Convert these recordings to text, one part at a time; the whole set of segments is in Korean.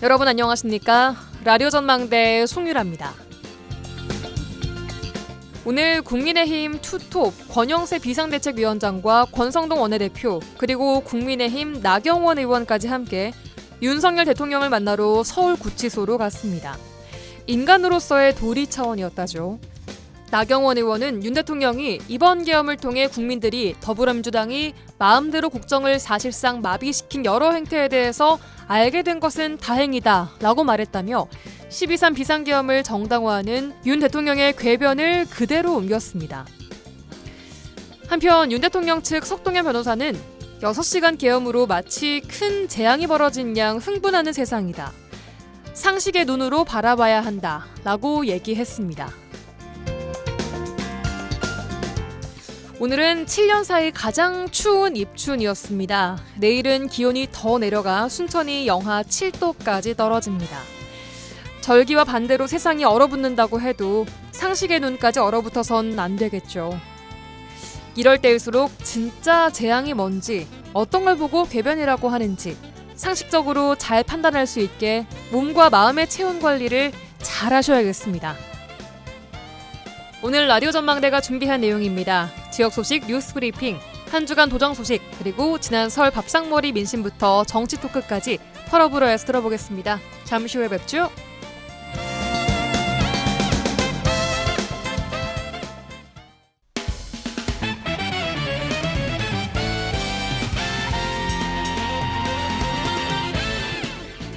여러분 안녕하십니까? 라디오 전망대 송유라입니다. 오늘 국민의힘 투톱 권영세 비상대책위원장과 권성동 원내대표 그리고 국민의힘 나경원 의원까지 함께 윤석열 대통령을 만나러 서울구치소로 갔습니다. 인간으로서의 도리 차원이었다죠. 나경원 의원은 윤 대통령이 이번 계엄을 통해 국민들이 더불어민주당이 마음대로 국정을 사실상 마비시킨 여러 행태에 대해서 알게 된 것은 다행이다 라고 말했다며 12.3 비상계엄을 정당화하는 윤 대통령의 궤변을 그대로 옮겼습니다. 한편 윤 대통령 측 석동현 변호사는 6시간 계엄으로 마치 큰 재앙이 벌어진 양 흥분하는 세상이다. 상식의 눈으로 바라봐야 한다 라고 얘기했습니다. 오늘은 7년 사이 가장 추운 입춘이었습니다. 내일은 기온이 더 내려가 순천이 영하 7도까지 떨어집니다. 절기와 반대로 세상이 얼어붙는다고 해도 상식의 눈까지 얼어붙어선 안 되겠죠. 이럴 때일수록 진짜 재앙이 뭔지, 어떤 걸 보고 궤변이라고 하는지 상식적으로 잘 판단할 수 있게 몸과 마음의 체온 관리를 잘 하셔야겠습니다. 오늘 라디오 전망대가 준비한 내용입니다. 지역 소식 뉴스 브리핑, 한 주간 도정 소식, 그리고 지난 설 밥상머리 민심부터 정치 토크까지 털어불어에서 들어보겠습니다. 잠시 후에 뵙죠.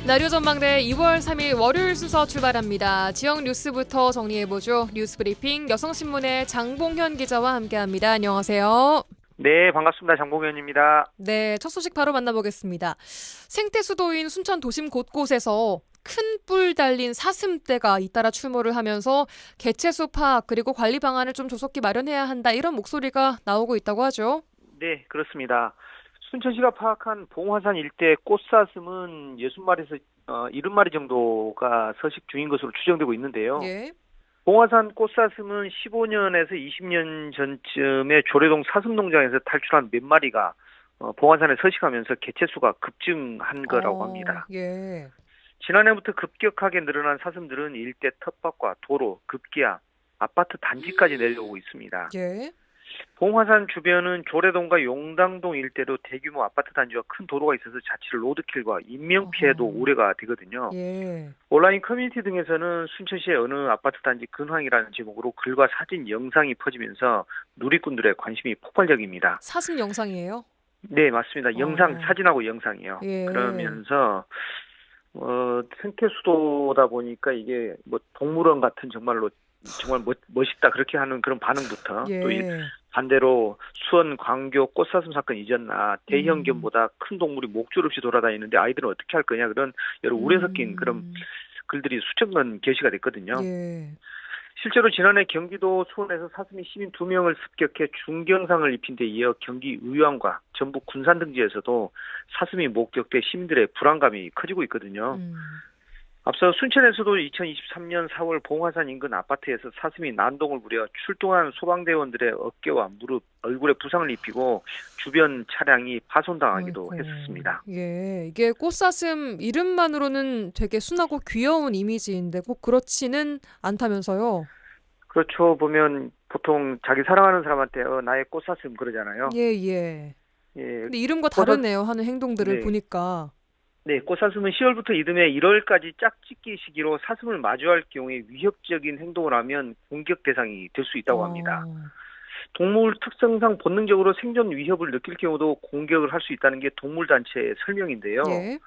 라디오 전망대 2월 3일 월요일 순서 출발합니다. 지역 뉴스부터 정리해보죠. 뉴스 브리핑 여성신문의 장봉현 기자와 함께합니다. 안녕하세요. 네, 반갑습니다. 장봉현입니다. 네, 첫 소식 바로 만나보겠습니다. 생태수도인 순천 도심 곳곳에서 큰 뿔 달린 사슴떼가 잇따라 출몰을 하면서 개체수 파악 그리고 관리 방안을 좀 조속히 마련해야 한다 이런 목소리가 나오고 있다고 하죠. 네, 그렇습니다. 순천시가 파악한 봉화산 일대 꽃사슴은 60마리에서 70마리 정도가 서식 중인 것으로 추정되고 있는데요. 예. 봉화산 꽃사슴은 15년에서 20년 전쯤에 조례동 사슴농장에서 탈출한 몇 마리가 봉화산에 서식하면서 개체수가 급증한 거라고 합니다. 예. 지난해부터 급격하게 늘어난 사슴들은 일대 텃밭과 도로, 급기야, 아파트 단지까지 내려오고 있습니다. 예. 봉화산 주변은 조례동과 용당동 일대로 대규모 아파트 단지와 큰 도로가 있어서 자칫 로드킬과 인명피해도 우려가 되거든요. 예. 온라인 커뮤니티 등에서는 순천시의 어느 아파트 단지 근황이라는 제목으로 글과 사진, 영상이 퍼지면서 누리꾼들의 관심이 폭발적입니다. 사슴 영상이에요? 네, 맞습니다. 영상, 사진하고 영상이요. 예. 그러면서 생태수도다 보니까 이게 뭐 동물원 같은 정말 멋있다 그렇게 하는 그런 반응부터 예. 또 반대로 수원 광교 꽃사슴 사건 잊었나 대형 견보다 큰 동물이 목줄 없이 돌아다니는데 아이들은 어떻게 할 거냐 그런 여러 우려 섞인 그런 글들이 수천 건 게시가 됐거든요. 예. 실제로 지난해 경기도 수원에서 사슴이 시민 2명을 습격해 중경상을 입힌 데 이어 경기 의왕과 전북 군산 등지에서도 사슴이 목격돼 시민들의 불안감이 커지고 있거든요. 앞서 순천에서도 2023년 4월 봉화산 인근 아파트에서 사슴이 난동을 부려 출동한 소방대원들의 어깨와 무릎, 얼굴에 부상을 입히고 주변 차량이 파손당하기도 했었습니다. 예, 이게 꽃사슴 이름만으로는 되게 순하고 귀여운 이미지인데 꼭 그렇지는 않다면서요? 그렇죠. 보면 보통 자기 사랑하는 사람한테 나의 꽃사슴 그러잖아요. 예. 예. 근데 이름과 다르네요. 하는 행동들을 네. 보니까. 네, 꽃사슴은 10월부터 이듬해 1월까지 짝짓기 시기로 사슴을 마주할 경우에 위협적인 행동을 하면 공격 대상이 될 수 있다고 합니다. 동물 특성상 본능적으로 생존 위협을 느낄 경우도 공격을 할 수 있다는 게 동물단체의 설명인데요. 예.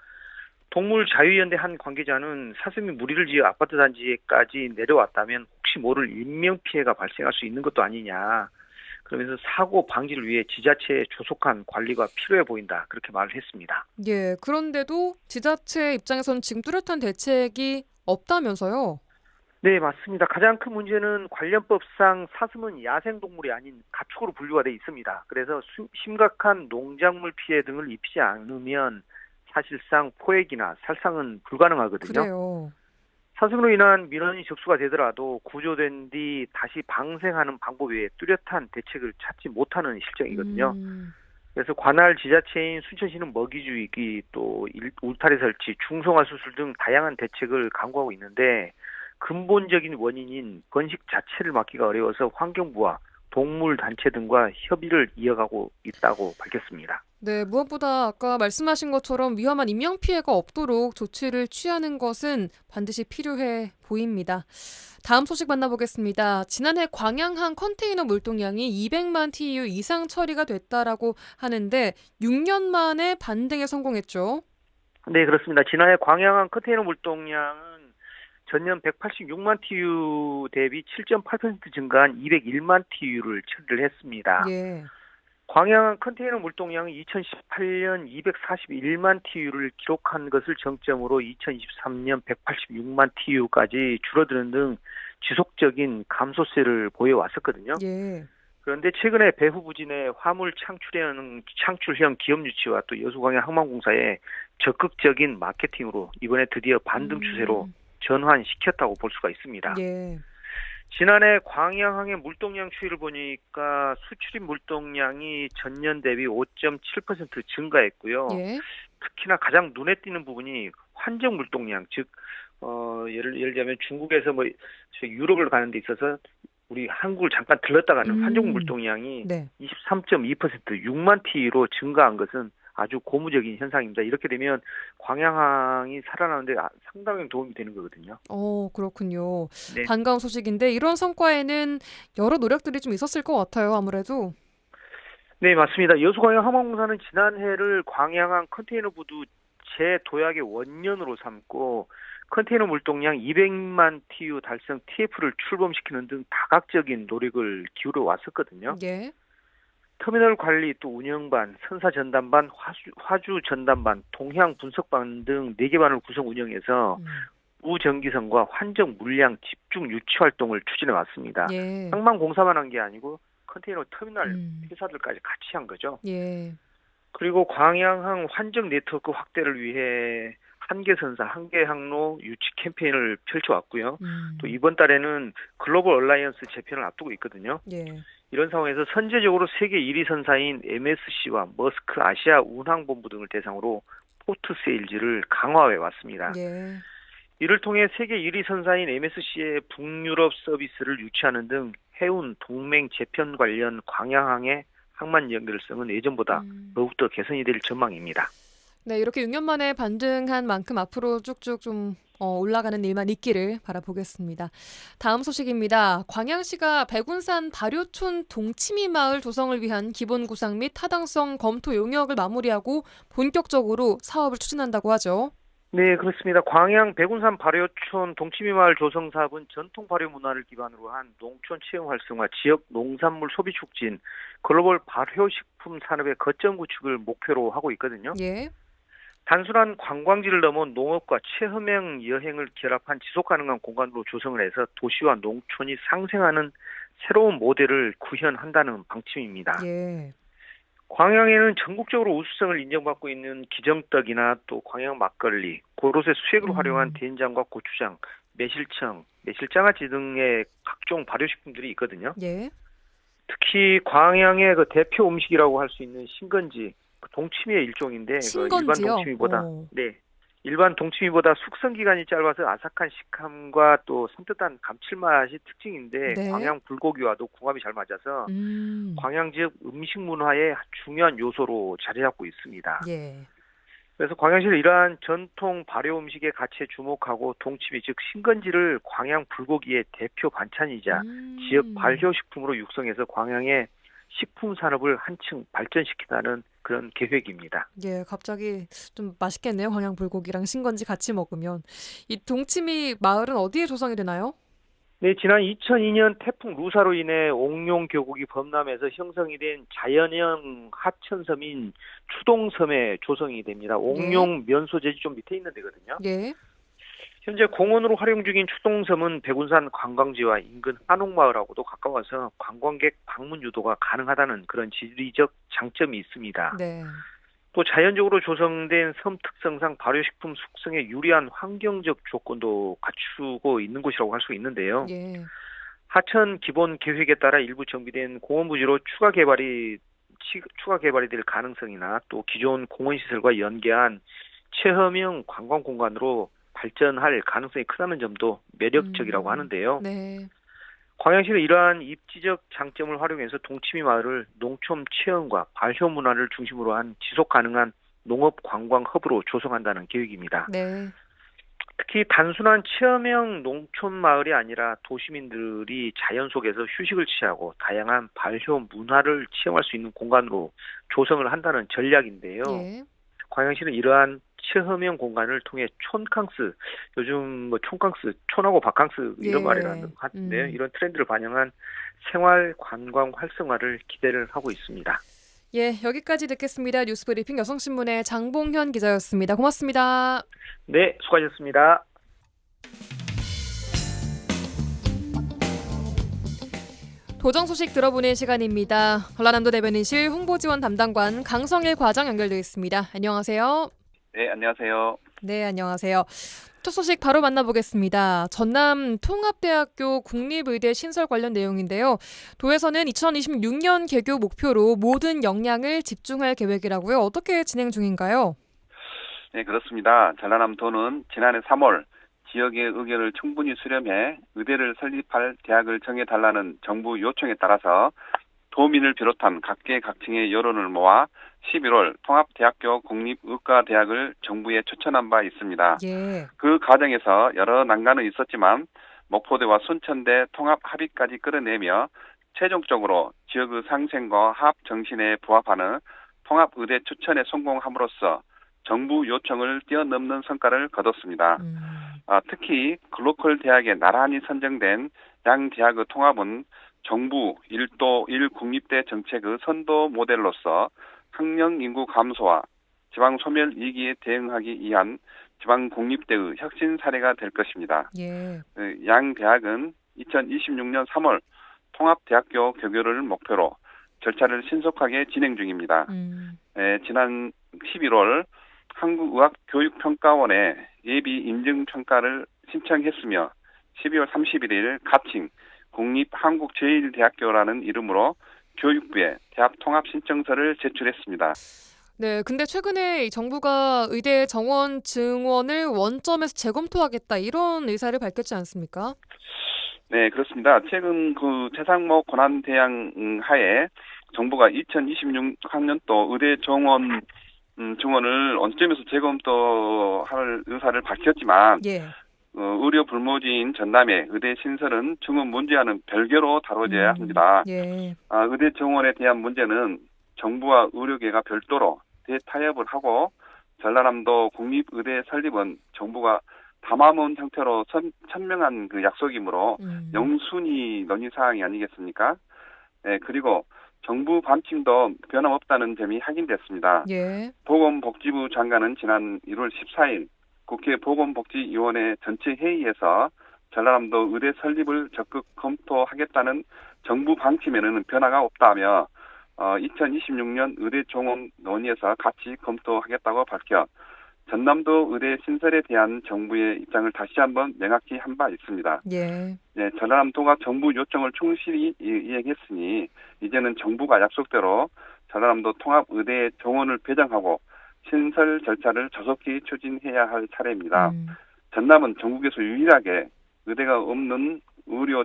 동물자유연대 한 관계자는 사슴이 무리를 지어 아파트 단지에까지 내려왔다면 혹시 모를 인명피해가 발생할 수 있는 것도 아니냐. 그러면서 사고 방지를 위해 지자체의 조속한 관리가 필요해 보인다. 그렇게 말을 했습니다. 예, 그런데도 지자체 입장에서는 지금 뚜렷한 대책이 없다면서요? 네, 맞습니다. 가장 큰 문제는 관련법상 사슴은 야생동물이 아닌 가축으로 분류가 돼 있습니다. 그래서 심각한 농작물 피해 등을 입히지 않으면 사실상 포획이나 살상은 불가능하거든요. 그래요. 사슴으로 인한 민원이 접수가 되더라도 구조된 뒤 다시 방생하는 방법 외에 뚜렷한 대책을 찾지 못하는 실정이거든요. 그래서 관할 지자체인 순천시는 먹이 주기, 또 울타리 설치, 중성화 수술 등 다양한 대책을 강구하고 있는데 근본적인 원인인 번식 자체를 막기가 어려워서 환경부와 동물 단체 등과 협의를 이어가고 있다고 밝혔습니다. 네, 무엇보다 아까 말씀하신 것처럼 위험한 인명피해가 없도록 조치를 취하는 것은 반드시 필요해 보입니다. 다음 소식 만나보겠습니다. 지난해 광양항 컨테이너 물동량이 200만 TEU 이상 처리가 됐다라고 하는데 6년 만에 반등에 성공했죠. 네, 그렇습니다. 지난해 광양항 컨테이너 물동량은 전년 186만 TEU 대비 7.8% 증가한 201만 TEU를 처리를 했습니다. 예. 광양항 컨테이너 물동량은 2018년 241만 TEU를 기록한 것을 정점으로 2023년 186만 TEU까지 줄어드는 등 지속적인 감소세를 보여왔었거든요. 예. 그런데 최근에 배후 부진의 화물 창출형 기업 유치와 또 여수광양 항만공사의 적극적인 마케팅으로 이번에 드디어 반등 추세로 전환시켰다고 볼 수가 있습니다. 예. 지난해 광양항의 물동량 추이를 보니까 수출입 물동량이 전년 대비 5.7% 증가했고요. 예. 특히나 가장 눈에 띄는 부분이 환정 물동량, 즉 예를 들자면 중국에서 유럽을 가는 데 있어서 우리 한국을 잠깐 들렀다 가는 환정 물동량이 네. 23.2% 6만 TEU로 증가한 것은 아주 고무적인 현상입니다. 이렇게 되면 광양항이 살아나는데 상당히 도움이 되는 거거든요. 그렇군요. 네. 반가운 소식인데 이런 성과에는 여러 노력들이 좀 있었을 것 같아요, 아무래도. 네, 맞습니다. 여수광양 항만공사는 지난해를 광양항 컨테이너 부두 재도약의 원년으로 삼고 컨테이너 물동량 200만 TEU 달성 TF를 출범시키는 등 다각적인 노력을 기울여 왔었거든요. 예. 터미널 관리, 또 운영반, 선사 전담반, 화주 전담반, 동향 분석반 등 4개 반을 구성 운영해서 무전기선과 환정 물량 집중 유치 활동을 추진해 왔습니다. 예. 항만공사만 한 게 아니고 컨테이너 터미널 회사들까지 같이 한 거죠. 예. 그리고 광양항 환정 네트워크 확대를 위해 한계선사, 한계항로 유치 캠페인을 펼쳐왔고요. 또 이번 달에는 글로벌 얼라이언스 재편을 앞두고 있거든요. 예. 이런 상황에서 선제적으로 세계 1위 선사인 MSC와 머스크 아시아 운항본부 등을 대상으로 포트 세일즈를 강화해 왔습니다. 예. 이를 통해 세계 1위 선사인 MSC의 북유럽 서비스를 유치하는 등 해운 동맹 재편 관련 광양항의 항만 연결성은 예전보다 더욱더 개선이 될 전망입니다. 네, 이렇게 6년 만에 반등한 만큼 앞으로 쭉쭉 좀 올라가는 일만 있기를 바라보겠습니다. 다음 소식입니다. 광양시가 백운산 발효촌 동치미 마을 조성을 위한 기본 구상 및 타당성 검토 용역을 마무리하고 본격적으로 사업을 추진한다고 하죠. 네, 그렇습니다. 광양 백운산 발효촌 동치미 마을 조성 사업은 전통 발효 문화를 기반으로 한 농촌 체험 활성화, 지역 농산물 소비 촉진, 글로벌 발효식품 산업의 거점 구축을 목표로 하고 있거든요. 예. 단순한 관광지를 넘어 농업과 체험형 여행을 결합한 지속가능한 공간으로 조성을 해서 도시와 농촌이 상생하는 새로운 모델을 구현한다는 방침입니다. 예. 광양에는 전국적으로 우수성을 인정받고 있는 기정떡이나 또 광양 막걸리, 그곳의 수액을 활용한 된장과 고추장, 매실청, 매실장아찌 등의 각종 발효식품들이 있거든요. 예. 특히 광양의 그 대표 음식이라고 할 수 있는 신건지, 동치미의 일종인데 신건지요? 일반 동치미보다 숙성 기간이 짧아서 아삭한 식감과 또 산뜻한 감칠맛이 특징인데 네. 광양 불고기와도 궁합이 잘 맞아서 광양 지역 음식 문화의 중요한 요소로 자리 잡고 있습니다. 예. 그래서 광양시는 이러한 전통 발효 음식의 가치에 주목하고 동치미 즉 신건지를 광양 불고기의 대표 반찬이자 지역 발효식품으로 육성해서 광양의 식품 산업을 한층 발전시키다는 그런 계획입니다. 예, 갑자기 좀 맛있겠네요. 광양 불고기랑 신건지 같이 먹으면. 이 동치미 마을은 어디에 조성이 되나요? 네, 지난 2002년 태풍 루사로 인해 옥룡 교곡이 범람해서 형성이 된 자연형 하천섬인 추동섬에 조성이 됩니다. 옥룡 면소재지 좀 밑에 있는 데거든요. 예. 현재 공원으로 활용 중인 추동섬은 백운산 관광지와 인근 한옥마을하고도 가까워서 관광객 방문 유도가 가능하다는 그런 지리적 장점이 있습니다. 네. 또 자연적으로 조성된 섬 특성상 발효식품 숙성에 유리한 환경적 조건도 갖추고 있는 곳이라고 할 수 있는데요. 예. 하천 기본 계획에 따라 일부 정비된 공원 부지로 추가 개발이 추가 개발이 될 가능성이나 또 기존 공원시설과 연계한 체험형 관광 공간으로 발전할 가능성이 크다는 점도 매력적이라고 하는데요. 네. 광양시는 이러한 입지적 장점을 활용해서 동치미 마을을 농촌 체험과 발효 문화를 중심으로 한 지속 가능한 농업 관광 허브로 조성한다는 계획입니다. 네. 특히 단순한 체험형 농촌 마을이 아니라 도시민들이 자연 속에서 휴식을 취하고 다양한 발효 문화를 체험할 수 있는 공간으로 조성을 한다는 전략인데요. 예. 광양시는 이러한 체험형 공간을 통해 촌캉스, 요즘 뭐 촌캉스, 촌하고 바캉스 이런 예. 말이라는 것 같은데요. 이런 트렌드를 반영한 생활 관광 활성화를 기대를 하고 있습니다. 예, 여기까지 듣겠습니다. 뉴스브리핑 여성신문의 장봉현 기자였습니다. 고맙습니다. 네, 수고하셨습니다. 도정 소식 들어보는 시간입니다. 전라남도 대변인실 홍보지원 담당관 강성일 과장 연결되어 있습니다. 안녕하세요. 네, 안녕하세요. 네, 안녕하세요. 첫 소식 바로 만나보겠습니다. 전남 통합대학교 국립의대 신설 관련 내용인데요. 도에서는 2026년 개교 목표로 모든 역량을 집중할 계획이라고요. 어떻게 진행 중인가요? 네, 그렇습니다. 전라남도는 지난해 3월 지역의 의견을 충분히 수렴해 의대를 설립할 대학을 정해달라는 정부 요청에 따라서 도민을 비롯한 각계각층의 여론을 모아 11월 통합대학교 국립의과대학을 정부에 추천한 바 있습니다. 예. 그 과정에서 여러 난관은 있었지만 목포대와 순천대 통합 합의까지 끌어내며 최종적으로 지역의 상생과 화합 정신에 부합하는 통합의대 추천에 성공함으로써 정부 요청을 뛰어넘는 성과를 거뒀습니다. 특히 글로컬 대학에 나란히 선정된 양 대학의 통합은 정부 1도 1국립대 정책의 선도 모델로서 학령 인구 감소와 지방 소멸 위기에 대응하기 위한 지방 공립대의 혁신 사례가 될 것입니다. 예. 양 대학은 2026년 3월 통합대학교 개교를 목표로 절차를 신속하게 진행 중입니다. 지난 11월 한국의학교육평가원에 예비 인증평가를 신청했으며 12월 31일 가칭 국립한국제일대학교라는 이름으로 교육부에 대학 통합 신청서를 제출했습니다. 네, 근데 최근에 정부가 의대 정원 증원을 원점에서 재검토하겠다 이런 의사를 밝혔지 않습니까? 네, 그렇습니다. 최근 그 최상목 권한대행 하에 정부가 2026학년도 의대 정원 증원을 원점에서 재검토할 의사를 밝혔지만 예. 의료 불모지인 전남의 의대 신설은 증원 문제와는 별개로 다뤄져야 합니다. 예. 의대 정원에 대한 문제는 정부와 의료계가 별도로 대타협을 하고 전라남도 국립의대 설립은 정부가 담화문 형태로 천명한 그 약속이므로 영순위 논의 사항이 아니겠습니까? 네, 그리고 정부 방침도 변함없다는 점이 확인됐습니다. 예. 보건복지부 장관은 지난 1월 14일 국회 보건복지위원회 전체 회의에서 전라남도 의대 설립을 적극 검토하겠다는 정부 방침에는 변화가 없다며 2026년 의대 정원 논의에서 같이 검토하겠다고 밝혀 전남도 의대 신설에 대한 정부의 입장을 다시 한번 명확히 한 바 있습니다. 예. 네, 전라남도가 정부 요청을 충실히 이행했으니 이제는 정부가 약속대로 전라남도 통합의대 정원을 배정하고 신설 절차를 조속히 추진해야 할 차례입니다. 전남은 전국에서 유일하게 의대가 없는 의료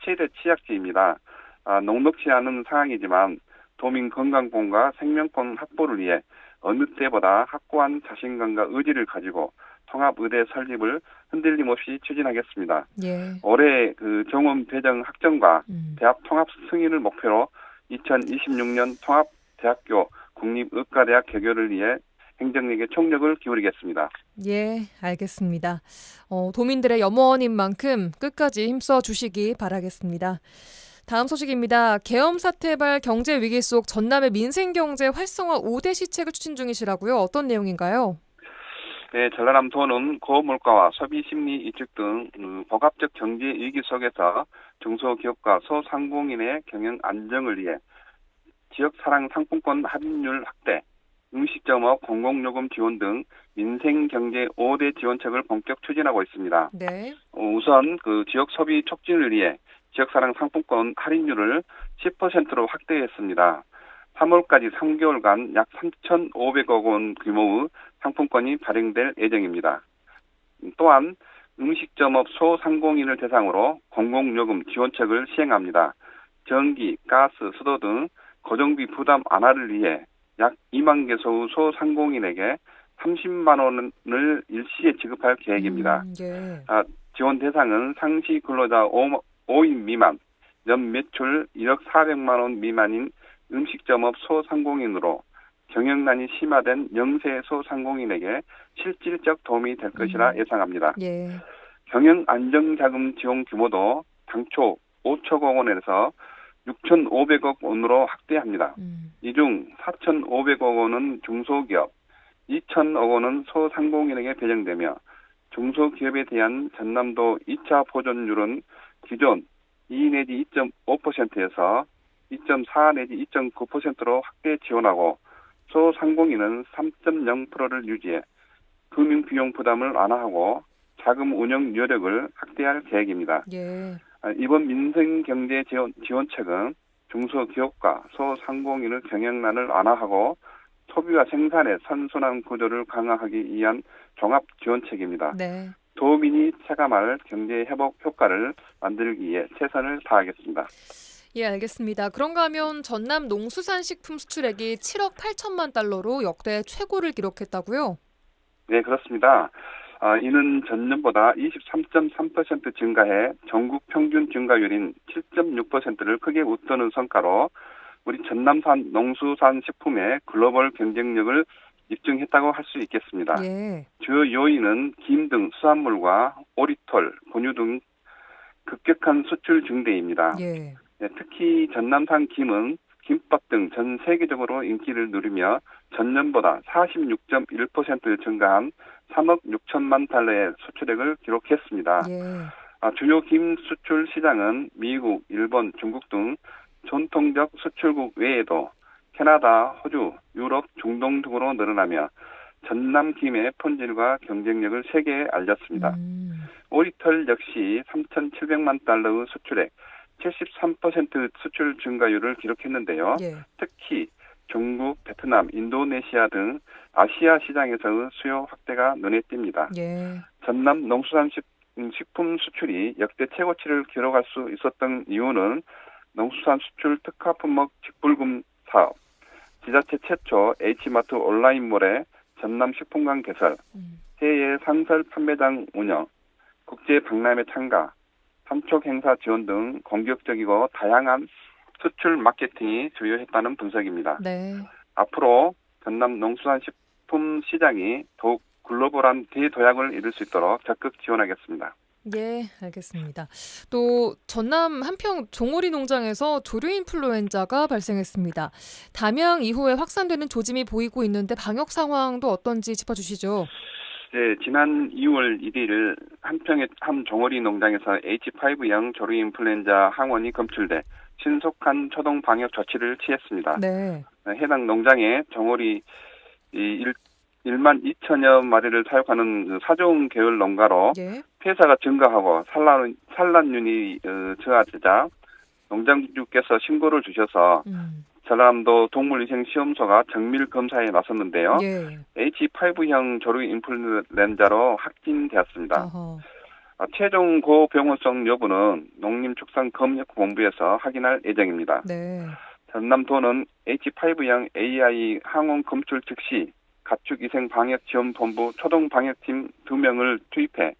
최대 취약지입니다. 녹록지 않은 상황이지만 도민 건강권과 생명권 확보를 위해 어느 때보다 확고한 자신감과 의지를 가지고 통합의대 설립을 흔들림 없이 추진하겠습니다. 예. 올해 그 정원 배정 확정과 대학 통합 승인을 목표로 2026년 통합대학교 국립의과대학 개교를 위해 행정력에 총력을 기울이겠습니다. 예, 알겠습니다. 도민들의 염원인 만큼 끝까지 힘써 주시기 바라겠습니다. 다음 소식입니다. 계엄 사태발 경제 위기 속 전남의 민생경제 활성화 5대 시책을 추진 중이시라고요. 어떤 내용인가요? 네, 전라남도는 고물가와 소비심리 위축 등 복합적 경제 위기 속에서 중소기업과 소상공인의 경영 안정을 위해 지역사랑 상품권 할인율 확대, 음식점업 공공요금 지원 등 민생경제 5대 지원책을 본격 추진하고 있습니다. 네. 우선 그 지역 소비 촉진을 위해 지역사랑 상품권 할인율을 10%로 확대했습니다. 3월까지 3개월간 약 3,500억 원 규모의 상품권이 발행될 예정입니다. 또한 음식점업 소상공인을 대상으로 공공요금 지원책을 시행합니다. 전기, 가스, 수도 등 고정비 부담 완화를 위해 약 2만 개소의 소상공인에게 30만 원을 일시에 지급할 계획입니다. 예. 지원 대상은 상시 근로자 5인 미만, 연 매출 1억 400만 원 미만인 음식점업 소상공인으로 경영난이 심화된 영세 소상공인에게 실질적 도움이 될 것이라 예상합니다. 예. 경영 안정자금 지원 규모도 당초 5천억 원에서 6,500억 원으로 확대합니다. 이 중 4,500억 원은 중소기업, 2,000억 원은 소상공인에게 배정되며 중소기업에 대한 전남도 2차 보존율은 기존 2 내지 2.5%에서 2.4 내지 2.9%로 확대 지원하고 소상공인은 3.0%를 유지해 금융비용 부담을 완화하고 자금 운영 여력을 확대할 계획입니다. 예. 이번 민생경제 지원책은 중소기업과 소상공인의 경영난을 완화하고 소비와 생산의 선순환 구조를 강화하기 위한 종합 지원책입니다. 네. 도민이 체감할 경제 회복 효과를 만들기 위해 최선을 다하겠습니다. 예, 알겠습니다. 그런가 하면 전남 농수산식품 수출액이 7억 8천만 달러로 역대 최고를 기록했다고요? 네, 그렇습니다. 이는 전년보다 23.3% 증가해 전국 평균 증가율인 7.6%를 크게 웃도는 성과로 우리 전남산 농수산식품의 글로벌 경쟁력을 입증했다고 할 수 있겠습니다. 예. 주요 요인은 김 등 수산물과 오리털, 분유 등 급격한 수출 증대입니다. 예. 특히 전남산 김은 김밥 등 전 세계적으로 인기를 누리며 전년보다 46.1% 증가한 3억 6천만 달러의 수출액을 기록했습니다. 예. 주요 김 수출 시장은 미국, 일본, 중국 등 전통적 수출국 외에도 캐나다, 호주, 유럽, 중동 등으로 늘어나며 전남 김의 품질과 경쟁력을 세계에 알렸습니다. 오리털 역시 3,700만 달러의 수출액, 73% 수출 증가율을 기록했는데요. 예. 특히 중국, 베트남, 인도네시아 등 아시아 시장에서의 수요 확대가 눈에 띕니다. 예. 전남 농수산식품 수출이 역대 최고치를 기록할 수 있었던 이유는 농수산 수출 특화 품목 직불금 사업, 지자체 최초 H마트 온라인몰의 전남 식품관 개설, 해외 상설 판매장 운영, 국제 박람회 참가, 삼촉 행사 지원 등 공격적이고 다양한 수출 마케팅이 주요했다는 분석입니다. 네. 앞으로 전남 농수산식품 시장이 더욱 글로벌한 대도약을 이룰 수 있도록 적극 지원하겠습니다. 예, 알겠습니다. 또 전남 한평 종오리 농장에서 조류 인플루엔자가 발생했습니다. 담양 이후에 확산되는 조짐이 보이고 있는데 방역 상황도 어떤지 짚어주시죠. 네, 지난 2월 1일 한평의 한 종오리 농장에서 H5형 조류 인플루엔자 항원이 검출돼 신속한 초동 방역 조치를 취했습니다. 네. 해당 농장에 종오리 1만 2천여 마리를 사육하는 사종 계열 농가로 예. 폐사가 증가하고 산란율이 저하되자 농장주께서 신고를 주셔서 전남도 동물위생시험소가 정밀 검사에 나섰는데요. 예. H5형 조류 인플루엔자로 확진되었습니다. 어허. 최종 고병원성 여부는 농림축산검역본부에서 확인할 예정입니다. 네. 전남도는 H5형 AI 항원 검출 즉시 가축위생방역지원본부 초동방역팀 2명을 투입해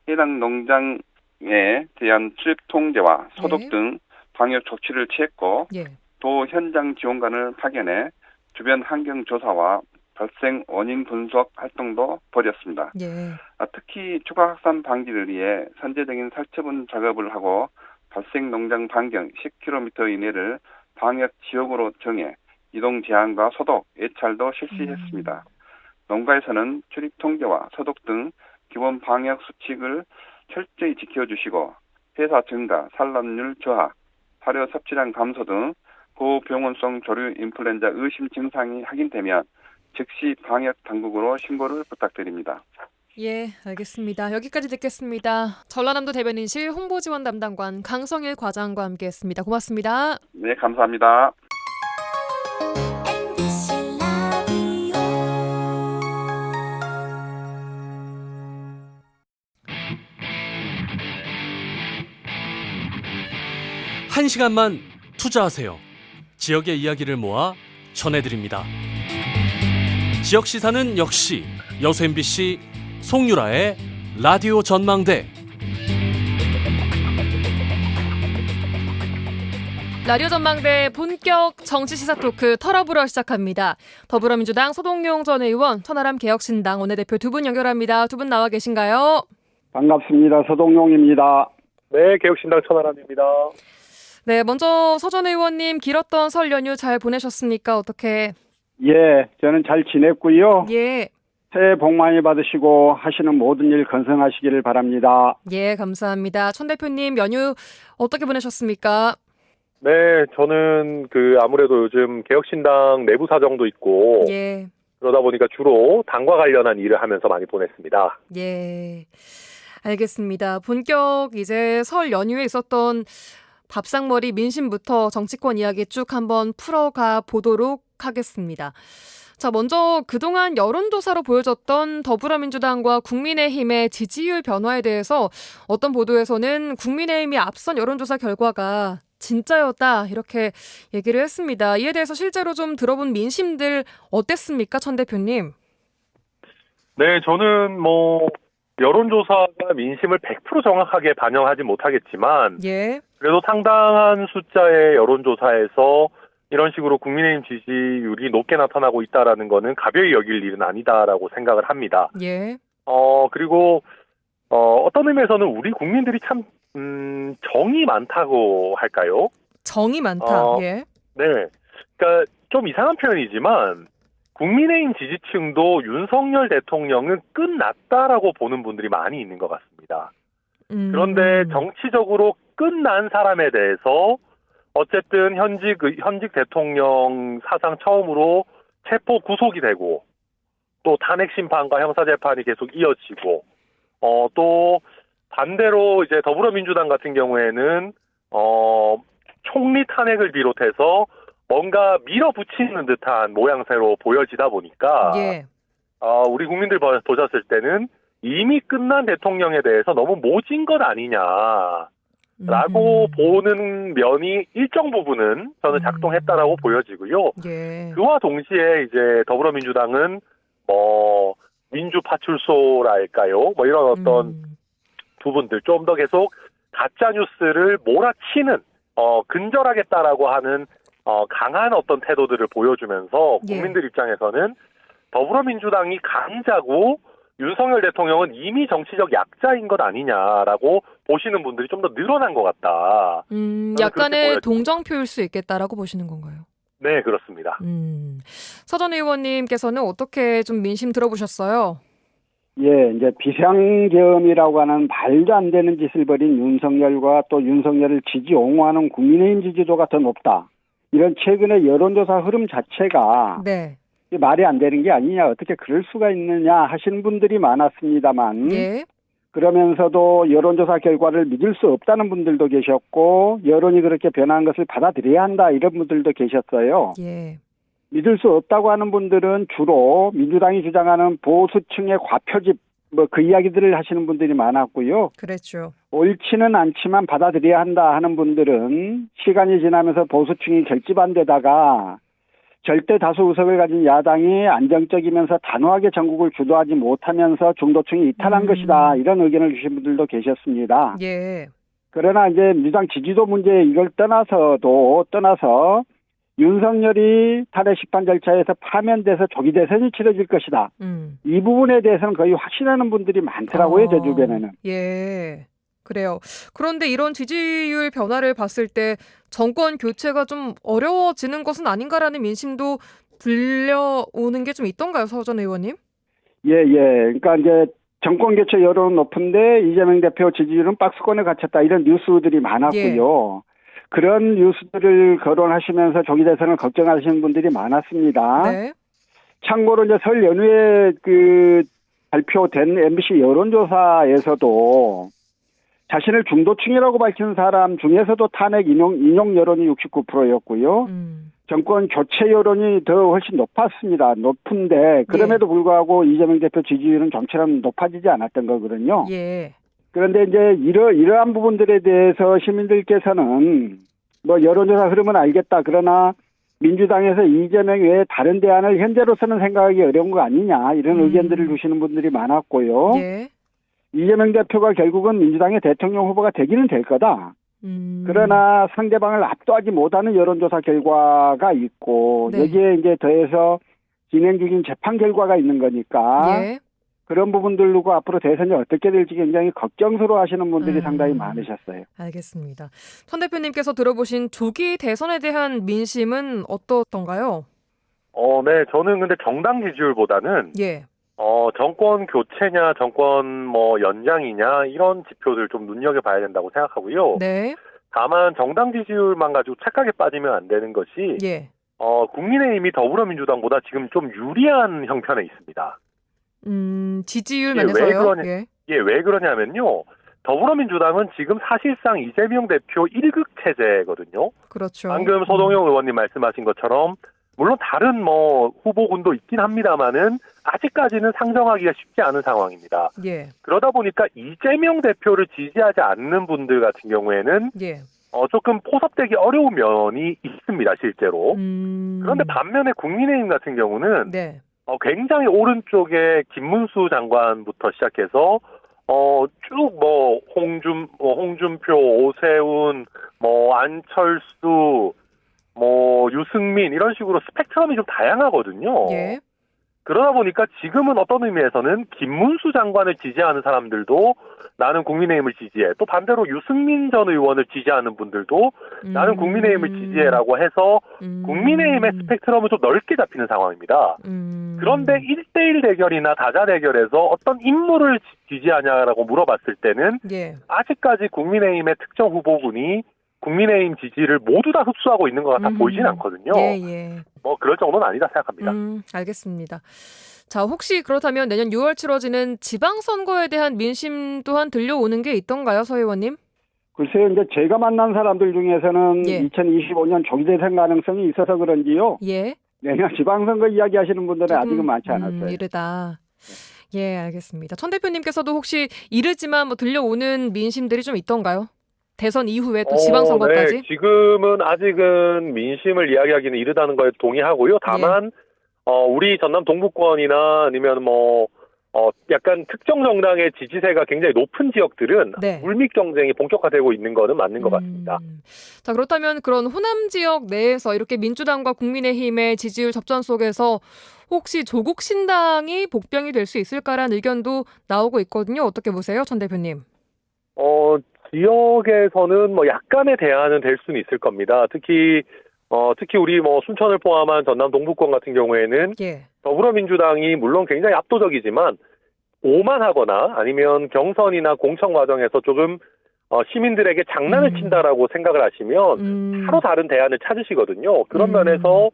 해당 농장에 대한 출입 통제와 소독 예. 등 방역 조치를 취했고 예. 또 현장 지원관을 파견해 주변 환경 조사와 발생 원인 분석 활동도 벌였습니다. 예. 특히 추가 확산 방지를 위해 선제적인 살처분 작업을 하고 발생 농장 반경 10km 이내를 방역 지역으로 정해 이동 제한과 소독, 예찰도 실시했습니다. 농가에서는 출입 통제와 소독 등 기본 방역 수칙을 철저히 지켜주시고 폐사 증가, 산란율 저하, 사료 섭취량 감소 등 고병원성 조류 인플루엔자 의심 증상이 확인되면 즉시 방역 당국으로 신고를 부탁드립니다. 예, 알겠습니다. 여기까지 듣겠습니다. 전라남도 대변인실 홍보지원 담당관 강성일 과장과 함께했습니다. 고맙습니다. 네, 감사합니다. MBC 라디오. 한 시간만 투자하세요. 지역의 이야기를 모아 전해드립니다. 지역 시사는 역시 여수 MBC 송유라의 라디오 전망대. 라디오 전망대 본격 정치 시사 토크 털어불어 시작합니다. 더불어민주당 서동용 전 의원, 천하람 개혁신당 원내대표 두 분 연결합니다. 두 분 나와 계신가요? 반갑습니다. 서동용입니다. 네, 개혁신당 천하람입니다. 네, 먼저 서 전 의원님 길었던 설 연휴 잘 보내셨습니까? 어떻게? 예, 저는 잘 지냈고요. 예. 새해 복 많이 받으시고 하시는 모든 일 건승하시기를 바랍니다. 예, 감사합니다. 천 대표님 연휴 어떻게 보내셨습니까? 네, 저는 아무래도 요즘 개혁신당 내부 사정도 있고 예. 그러다 보니까 주로 당과 관련한 일을 하면서 많이 보냈습니다. 예. 알겠습니다. 본격 이제 설 연휴에 있었던 밥상머리 민심부터 정치권 이야기 쭉 한번 풀어가 보도록 하겠습니다. 자, 먼저 그동안 여론조사로 보여졌던 더불어민주당과 국민의힘의 지지율 변화에 대해서 어떤 보도에서는 국민의힘이 앞선 여론조사 결과가 진짜였다 이렇게 얘기를 했습니다. 이에 대해서 실제로 좀 들어본 민심들 어땠습니까, 천 대표님? 네, 저는 여론조사가 민심을 100% 정확하게 반영하지 못하겠지만 예. 그래도 상당한 숫자의 여론조사에서 이런 식으로 국민의힘 지지율이 높게 나타나고 있다라는 거는 가벼이 여길 일은 아니다라고 생각을 합니다. 예. 그리고 어떤 의미에서는 우리 국민들이 참 정이 많다고 할까요? 정이 많다. 예. 네. 그러니까 좀 이상한 표현이지만 국민의힘 지지층도 윤석열 대통령은 끝났다라고 보는 분들이 많이 있는 것 같습니다. 그런데 정치적으로 끝난 사람에 대해서 어쨌든 현직 대통령 사상 처음으로 체포 구속이 되고 또 탄핵 심판과 형사 재판이 계속 이어지고 또 반대로 이제 더불어민주당 같은 경우에는 총리 탄핵을 비롯해서 뭔가 밀어붙이는 듯한 모양새로 보여지다 보니까 예. 우리 국민들 보셨을 때는 이미 끝난 대통령에 대해서 너무 모진 것 아니냐라고 보는 면이 일정 부분은 저는 작동했다라고 보여지고요. 예. 그와 동시에 이제 더불어민주당은 민주 파출소랄까요? 이런 어떤 부분들 좀 더 계속 가짜 뉴스를 몰아치는 근절하겠다라고 하는 강한 어떤 태도들을 보여주면서 국민들 입장에서는 더불어민주당이 강자고 윤석열 대통령은 이미 정치적 약자인 것 아니냐라고 보시는 분들이 좀 더 늘어난 것 같다. 약간의 동정표일 수 있겠다라고 보시는 건가요? 네, 그렇습니다. 서 전 의원님께서는 어떻게 좀 민심 들어보셨어요? 예, 이제 비상계엄이라고 하는 말도 안 되는 짓을 벌인 윤석열과 또 윤석열을 지지 옹호하는 국민의힘 지지도가 더 높다. 이런 최근의 여론조사 흐름 자체가 네. 말이 안 되는 게 아니냐, 어떻게 그럴 수가 있느냐 하시는 분들이 많았습니다만 예. 그러면서도 여론조사 결과를 믿을 수 없다는 분들도 계셨고 여론이 그렇게 변한 것을 받아들여야 한다 이런 분들도 계셨어요. 예. 믿을 수 없다고 하는 분들은 주로 민주당이 주장하는 보수층의 과표집 그 이야기들을 하시는 분들이 많았고요. 그랬죠. 옳지는 않지만 받아들여야 한다 하는 분들은 시간이 지나면서 보수층이 결집한데다가 절대 다수 의석을 가진 야당이 안정적이면서 단호하게 전국을 주도하지 못하면서 중도층이 이탈한 것이다 이런 의견을 주신 분들도 계셨습니다. 예. 그러나 이제 민주당 지지도 문제 이걸 떠나서 윤석열이 탄핵 심판 절차에서 파면돼서 조기 대선이 치러질 것이다. 이 부분에 대해서는 거의 확신하는 분들이 많더라고요, 제 주변에는. 예. 그래요. 그런데 이런 지지율 변화를 봤을 때 정권 교체가 좀 어려워지는 것은 아닌가라는 민심도 들려오는 게 좀 있던가요, 서 전 의원님? 예. 그러니까 이제 정권 교체 여론은 높은데 이재명 대표 지지율은 박스권에 갇혔다 이런 뉴스들이 많았고요. 그런 뉴스들을 거론하시면서 조기 대선을 걱정하시는 분들이 많았습니다. 네. 참고로 이제 설 연휴에 발표된 MBC 여론조사에서도 자신을 중도층이라고 밝힌 사람 중에서도 탄핵 인용 여론이 69%였고요. 정권 교체 여론이 더 훨씬 높았습니다. 높은데 그럼에도 불구하고 이재명 대표 지지율은 좀처럼 높아지지 않았던 거거든요. 예. 그런데 이제 이러한 부분들에 대해서 시민들께서는 뭐 여론조사 흐름은 알겠다. 그러나 민주당에서 이재명 외에 다른 대안을 현재로서는 생각하기 어려운 거 아니냐 이런 의견들을 주시는 분들이 많았고요. 예. 이재명 대표가 결국은 민주당의 대통령 후보가 되기는 될 거다. 그러나 상대방을 압도하지 못하는 여론조사 결과가 있고 네. 여기에 이제 더해서 진행 중인 재판 결과가 있는 거니까 예. 그런 부분들 두고 앞으로 대선이 어떻게 될지 굉장히 걱정스러워 하시는 분들이 상당히 많으셨어요. 알겠습니다. 천 대표님께서 들어보신 조기 대선에 대한 민심은 어떻던가요? 네, 저는 근데 정당 지지율보다는 예. 정권 교체냐, 정권 연장이냐 이런 지표들 좀 눈여겨봐야 된다고 생각하고요. 네. 다만 정당 지지율만 가지고 착각에 빠지면 안 되는 것이 예. 국민의힘이 더불어민주당보다 지금 좀 유리한 형편에 있습니다. 지지율 예, 면에서요? 왜 그러냐면요. 더불어민주당은 지금 사실상 이재명 대표 1극 체제거든요. 그렇죠. 방금 서동영 의원님 말씀하신 것처럼 물론 다른 후보군도 있긴 합니다만은 아직까지는 상정하기가 쉽지 않은 상황입니다. 예. 그러다 보니까 이재명 대표를 지지하지 않는 분들 같은 경우에는 예. 조금 포섭되기 어려운 면이 있습니다, 실제로. 음. 그런데 반면에 국민의힘 같은 경우는 네. 굉장히 오른쪽에 김문수 장관부터 시작해서 쭉 홍준표, 오세훈, 안철수, 유승민 이런 식으로 스펙트럼이 좀 다양하거든요. 예. 그러다 보니까 지금은 어떤 의미에서는 김문수 장관을 지지하는 사람들도 나는 국민의힘을 지지해. 또 반대로 유승민 전 의원을 지지하는 분들도 나는 국민의힘을 지지해라고 해서 국민의힘의 스펙트럼은 좀 넓게 잡히는 상황입니다. 그런데 1대1 대결이나 다자 대결에서 어떤 인물을 지지하냐라고 물어봤을 때는 예. 아직까지 국민의힘의 특정 후보군이 국민의힘 지지를 모두 다 흡수하고 있는 것 같아 보이진 않거든요. 예. 그럴 정도는 아니다 생각합니다. 알겠습니다. 자, 혹시 그렇다면 내년 6월 치러지는 지방선거에 대한 민심 또한 들려오는 게 있던가요, 서 의원님? 글쎄요, 이제 제가 만난 사람들 중에서는 예. 2025년 조기대선 가능성이 있어서 그런지요. 예. 내년 지방선거 이야기하시는 분들은 아직은 많지 않았어요. 이르다. 예, 알겠습니다. 천 대표님께서도 혹시 이르지만 들려오는 민심들이 좀 있던가요? 대선 이후에 또 지방선거까지? 네. 지금은 아직은 민심을 이야기하기는 이르다는 거에 동의하고요. 다만 우리 전남 동부권이나 아니면 약간 특정 정당의 지지세가 굉장히 높은 지역들은 네. 물밑 경쟁이 본격화되고 있는 거는 맞는 것 같습니다. 자, 그렇다면 그런 호남 지역 내에서 이렇게 민주당과 국민의힘의 지지율 접전 속에서 혹시 조국 신당이 복병이 될 수 있을까라는 의견도 나오고 있거든요. 어떻게 보세요, 천 대표님? 지역에서는 약간의 대안은 될 수는 있을 겁니다. 특히 우리 순천을 포함한 전남 동부권 같은 경우에는 예. 더불어민주당이 물론 굉장히 압도적이지만 오만하거나 아니면 경선이나 공천 과정에서 조금 시민들에게 장난을 친다라고 생각을 하시면 서로 다른 대안을 찾으시거든요. 그런 면에서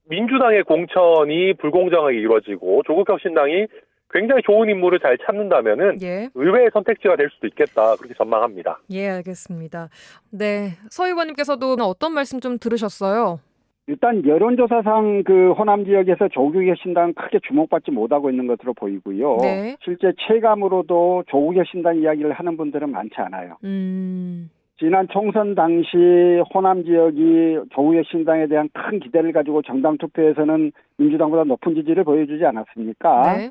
민주당의 공천이 불공정하게 이루어지고 조국혁신당이 굉장히 좋은 인물을 잘 찾는다면은 예. 의외의 선택지가 될 수도 있겠다 그렇게 전망합니다. 예, 알겠습니다. 네, 서 의원님께서도 어떤 말씀 좀 들으셨어요? 일단 여론조사상 그 호남 지역에서 조국혁신당 크게 주목받지 못하고 있는 것으로 보이고요. 네. 실제 체감으로도 조국혁신당 이야기를 하는 분들은 많지 않아요. 지난 총선 당시 호남 지역이 조국혁신당에 대한 큰 기대를 가지고 정당 투표에서는 민주당보다 높은 지지를 보여주지 않았습니까? 네.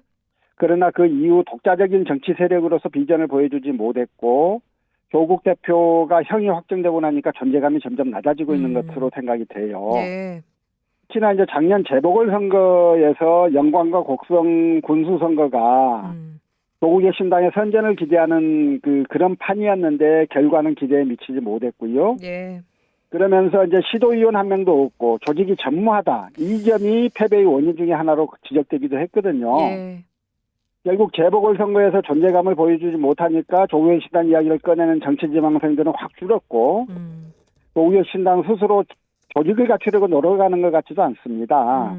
그러나 그 이후 독자적인 정치 세력으로서 비전을 보여주지 못했고 조국 대표가 형이 확정되고 나니까 존재감이 점점 낮아지고 있는 것으로 생각이 돼요. 예. 특히나 이제 작년 재보궐선거에서 영광과 곡성 군수선거가 조국혁신당의 선전을 기대하는 그런 판이었는데 결과는 기대에 미치지 못했고요. 예. 그러면서 이제 시도위원 한 명도 없고 조직이 전무하다. 이 점이 패배의 원인 중에 하나로 지적되기도 했거든요. 예. 결국 재보궐선거에서 존재감을 보여주지 못하니까 조국혁신당 이야기를 꺼내는 정치지망생들은 확 줄었고 조국혁신당 스스로 조직을 갖추려고 노력하는 것 같지도 않습니다.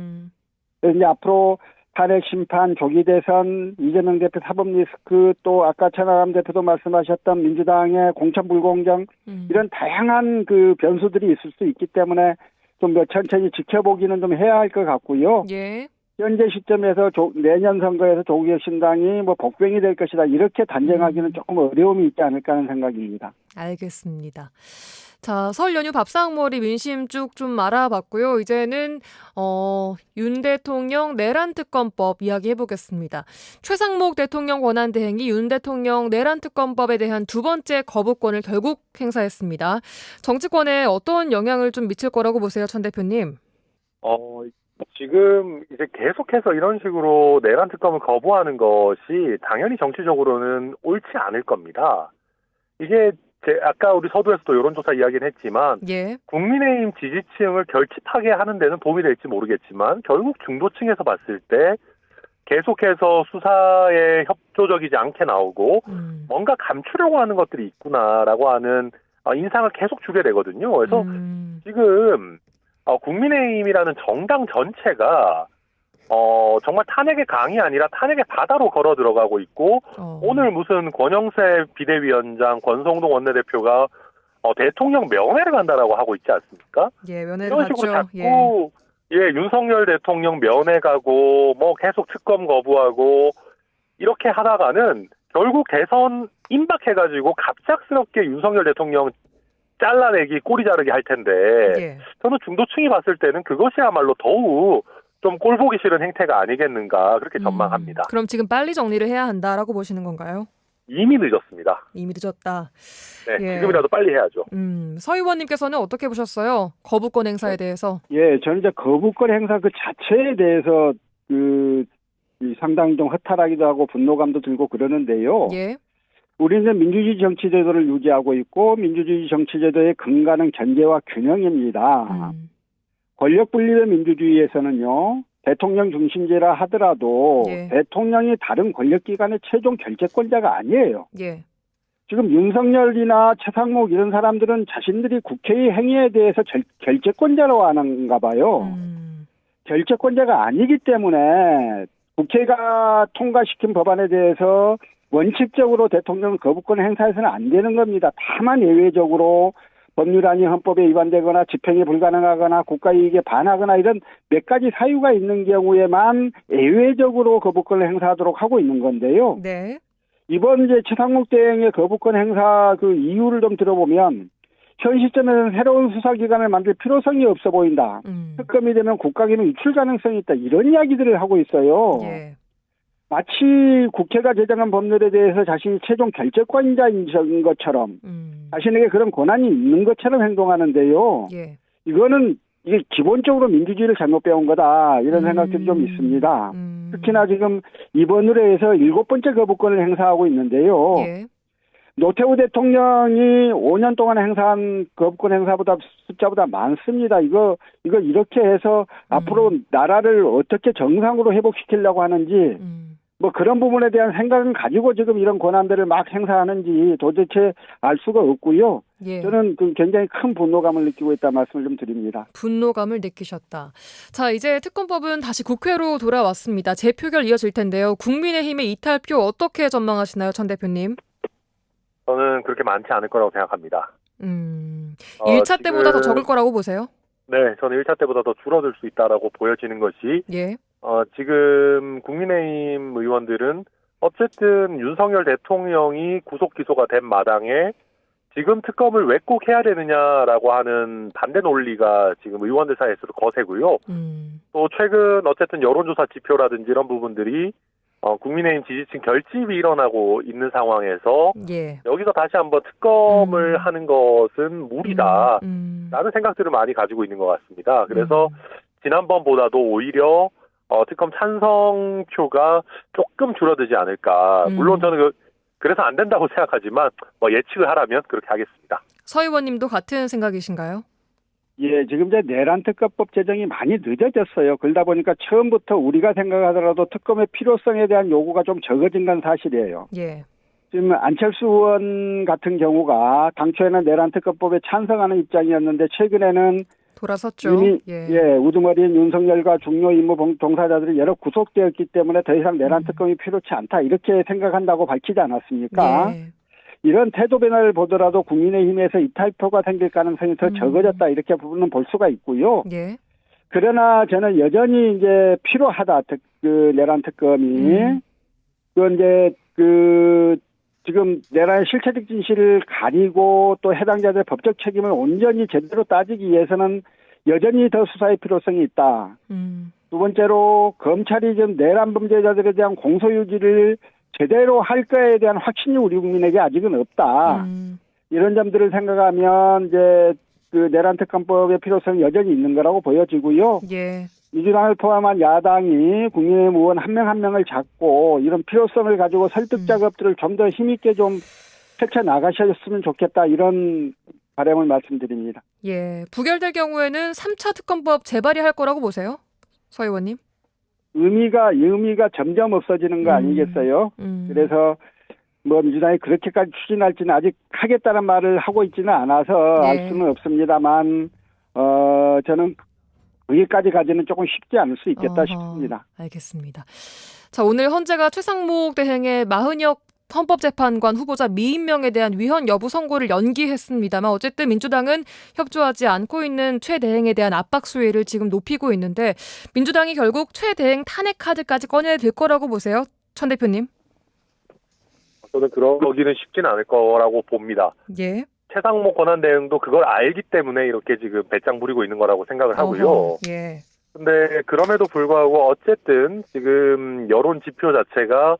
그래서 이제 앞으로 탄핵 심판, 조기 대선, 이재명 대표 사법 리스크, 또 아까 천하람 대표도 말씀하셨던 민주당의 공천 불공정, 이런 다양한 그 변수들이 있을 수 있기 때문에 좀 천천히 지켜보기는 좀 해야 할 것 같고요. 예. 현재 시점에서 내년 선거에서 조국혁신당이 뭐 복병이 될 것이다 이렇게 단정하기는 조금 어려움이 있지 않을까 하는 생각입니다. 알겠습니다. 자, 설 연휴 밥상머리 민심 쭉 좀 알아봤고요. 이제는 윤 대통령 내란 특검법 이야기해 보겠습니다. 최상목 대통령 권한대행이 윤 대통령 내란 특검법에 대한 두 번째 거부권을 결국 행사했습니다. 정치권에 어떤 영향을 좀 미칠 거라고 보세요, 천 대표님? 지금 이제 계속해서 이런 식으로 내란 특검을 거부하는 것이 당연히 정치적으로는 옳지 않을 겁니다. 이게 아까 우리 서두에서도 여론조사 이야기는 했지만 예. 국민의힘 지지층을 결집하게 하는 데는 도움이 될지 모르겠지만 결국 중도층에서 봤을 때 계속해서 수사에 협조적이지 않게 나오고 뭔가 감추려고 하는 것들이 있구나라고 하는 인상을 계속 주게 되거든요. 그래서 지금 국민의힘이라는 정당 전체가 정말 탄핵의 강이 아니라 탄핵의 바다로 걸어 들어가고 있고 오늘 무슨 권영세 비대위원장, 권성동 원내대표가 대통령 면회를 간다라고 하고 있지 않습니까? 예, 면회를 이런 식으로 갔죠. 자꾸 윤석열 대통령 면회 가고 뭐 계속 특검 거부하고 이렇게 하다가는 결국 대선 임박해가지고 갑작스럽게 윤석열 대통령 잘라내기, 꼬리 자르기 할 텐데 예. 저는 중도층이 봤을 때는 그것이야말로 더욱 좀 꼴보기 싫은 행태가 아니겠는가 그렇게 전망합니다. 그럼 지금 빨리 정리를 해야 한다라고 보시는 건가요? 이미 늦었습니다. 이미 늦었다. 네, 예. 지금이라도 빨리 해야죠. 서 의원님께서는 어떻게 보셨어요? 거부권 행사에 대해서. 예, 저는 이제 거부권 행사 그 자체에 대해서 상당히 좀 허탈하기도 하고 분노감도 들고 그러는데요. 예. 우리는 민주주의 정치제도를 유지하고 있고 민주주의 정치제도의 근간은 견제와 균형입니다. 권력 분립의 민주주의에서는요. 대통령 중심제라 하더라도 예. 대통령이 다른 권력기관의 최종 결재권자가 아니에요. 예. 지금 윤석열이나 최상목 이런 사람들은 자신들이 국회의 행위에 대해서 결재권자로 하는가 봐요. 결재권자가 아니기 때문에 국회가 통과시킨 법안에 대해서 원칙적으로 대통령 거부권 행사해서는 안 되는 겁니다. 다만 예외적으로 법률안이 헌법에 위반되거나 집행이 불가능하거나 국가이익에 반하거나 이런 몇 가지 사유가 있는 경우에만 예외적으로 거부권을 행사하도록 하고 있는 건데요. 네. 이번 이제 최상목 대행의 거부권 행사 그 이유를 좀 들어보면 현 시점에는 새로운 수사기관을 만들 필요성이 없어 보인다. 특검이 되면 국가기능 유출 가능성이 있다. 이런 이야기들을 하고 있어요. 예. 마치 국회가 제정한 법률에 대해서 자신이 최종 결재권자인 것처럼 자신에게 그런 권한이 있는 것처럼 행동하는데요. 예. 이거는 이게 기본적으로 민주주의를 잘못 배운 거다 이런 생각들이 좀 있습니다. 특히나 지금 이번 의뢰에서 7번째 거부권을 행사하고 있는데요. 예. 노태우 대통령이 5년 동안 행사한 거부권 행사보다 숫자보다 많습니다. 이거 이렇게 해서 앞으로 나라를 어떻게 정상으로 회복시키려고 하는지 뭐 그런 부분에 대한 생각은 가지고 지금 이런 권한들을 막 행사하는지 도대체 알 수가 없고요. 예. 저는 굉장히 큰 분노감을 느끼고 있다는 말씀을 좀 드립니다. 분노감을 느끼셨다. 자, 이제 특검법은 다시 국회로 돌아왔습니다. 재표결 이어질 텐데요. 국민의힘의 이탈표 어떻게 전망하시나요, 천 대표님? 저는 그렇게 많지 않을 거라고 생각합니다. 1차 때보다 더 적을 거라고 보세요? 네, 저는 1차 때보다 더 줄어들 수 있다라고 보여지는 것이 예. 지금 국민의힘 의원들은 어쨌든 윤석열 대통령이 구속 기소가 된 마당에 지금 특검을 왜 꼭 해야 되느냐라고 하는 반대 논리가 지금 의원들 사이에서도 거세고요. 또 최근 어쨌든 여론조사 지표라든지 이런 부분들이 국민의힘 지지층 결집이 일어나고 있는 상황에서 예. 여기서 다시 한번 특검을 하는 것은 무리다 라는 생각들을 많이 가지고 있는 것 같습니다. 그래서 지난번보다도 오히려 특검 찬성표가 조금 줄어들지 않을까. 물론 저는 그래서 안 된다고 생각하지만 예측을 하라면 그렇게 하겠습니다. 서 의원님도 같은 생각이신가요? 예, 지금 이제 내란 특검법 제정이 많이 늦어졌어요. 그러다 보니까 처음부터 우리가 생각하더라도 특검의 필요성에 대한 요구가 좀 적어진 건 사실이에요. 예. 지금 안철수 의원 같은 경우가 당초에는 내란 특검법에 찬성하는 입장이었는데 최근에는 돌아섰죠. 이미 예. 우두머리인 윤석열과 중요 임무 동사자들이 여러 구속되었기 때문에 더 이상 내란 특검이 필요치 않다 이렇게 생각한다고 밝히지 않았습니까? 예. 이런 태도 변화를 보더라도 국민의힘에서 이탈표가 생길 가능성이 더 적어졌다 이렇게 부분은 볼 수가 있고요. 예. 그러나 저는 여전히 이제 필요하다 그 내란 특검이 그 이제 지금 내란의 실체적 진실을 가리고 또 해당자들의 법적 책임을 온전히 제대로 따지기 위해서는 여전히 더 수사의 필요성이 있다. 두 번째로 검찰이 지금 내란 범죄자들에 대한 공소유지를 제대로 할 거에 대한 확신이 우리 국민에게 아직은 없다. 이런 점들을 생각하면 이제 그 내란 특검법의 필요성이 여전히 있는 거라고 보여지고요. 예. 민주당을 포함한 야당이 국민의힘 의원 한 명 한 명을 잡고 이런 필요성을 가지고 설득 작업들을 좀 더 힘있게 좀 펼쳐 나가셨으면 좋겠다 이런 바람을 말씀드립니다. 예. 부결될 경우에는 3차 특검법 재발의할 거라고 보세요? 서 의원님? 의미가 점점 없어지는 거 아니겠어요? 그래서 뭐 민주당이 그렇게까지 추진할지는 아직 하겠다는 말을 하고 있지는 않아서 알 수는 없습니다만 저는 거기까지 가지는 조금 쉽지 않을 수 있겠다 싶습니다. 알겠습니다. 자, 오늘 헌재가 최상목 대행의 마흔역 헌법재판관 후보자 미임명에 대한 위헌 여부 선고를 연기했습니다만 어쨌든 민주당은 협조하지 않고 있는 최 대행에 대한 압박 수위를 지금 높이고 있는데 민주당이 결국 최 대행 탄핵 카드까지 꺼내들 거라고 보세요? 천 대표님? 저는 그러기는 쉽지는 않을 거라고 봅니다. 예. 최상목 권한대행도 그걸 알기 때문에 이렇게 지금 배짱 부리고 있는 거라고 생각을 하고요. 예. 근데 그럼에도 불구하고 어쨌든 지금 여론 지표 자체가